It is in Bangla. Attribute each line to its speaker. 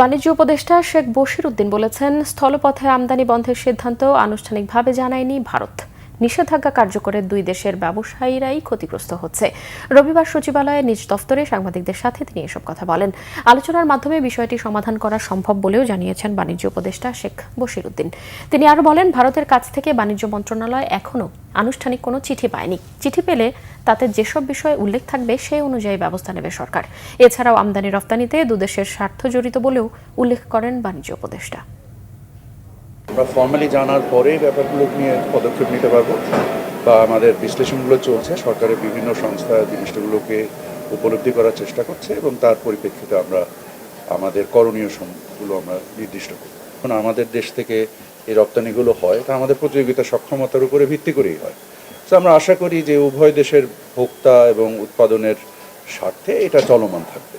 Speaker 1: বাণিজ্য উপদেষ্টা শেখ বশির উদ্দিন বলেছেন, স্থলপথে আমদানি বন্ধের সিদ্ধান্ত আনুষ্ঠানিকভাবে জানায়নি ভারত। নিষেধাজ্ঞা কার্যকরে দুই দেশের ব্যবসায়ীরাই ক্ষতিগ্রস্ত হচ্ছে। রবিবার সচিবালয়ে নিজ দফতরে সাংবাদিকদের সাথে তিনি এসব কথা বলেন। আলোচনার মাধ্যমে বিষয়টি সমাধান করা সম্ভব বলেও জানিয়েছেন বাণিজ্য উপদেষ্টা শেখ বশির উদ্দিন। তিনি আরও বলেন, ভারতের কাছ থেকে বাণিজ্য মন্ত্রণালয় এখনও আনুষ্ঠানিক কোনো চিঠি পায়নি। চিঠি পেলে তাতে যেসব বিষয়ে উল্লেখ থাকবে সেই অনুযায়ী ব্যবস্থা নেবে সরকার। এছাড়াও আমদানি রপ্তানিতে দুদেশের স্বার্থ জড়িত বলেও উল্লেখ করেন বাণিজ্য উপদেষ্টা।
Speaker 2: আমরা ফর্মালি জানার পরে ব্যাপারগুলো নিয়ে পদক্ষেপ নিতে পারবো বা আমাদের বিশ্লেষণগুলো চলছে। সরকারের বিভিন্ন সংস্থা জিনিসগুলোকে উপলব্ধি করার চেষ্টা করছে এবং তার পরিপ্রেক্ষিতে আমরা আমাদের করণীয় গুলো আমরা নির্দিষ্ট করি। এখন আমাদের দেশ থেকে এই রপ্তানিগুলো হয় তা আমাদের প্রতিযোগিতা সক্ষমতার উপরে ভিত্তি করেই হয়। তো আমরা আশা করি যে উভয় দেশের ভোক্তা এবং উৎপাদনের স্বার্থে এটা চলমান থাকবে।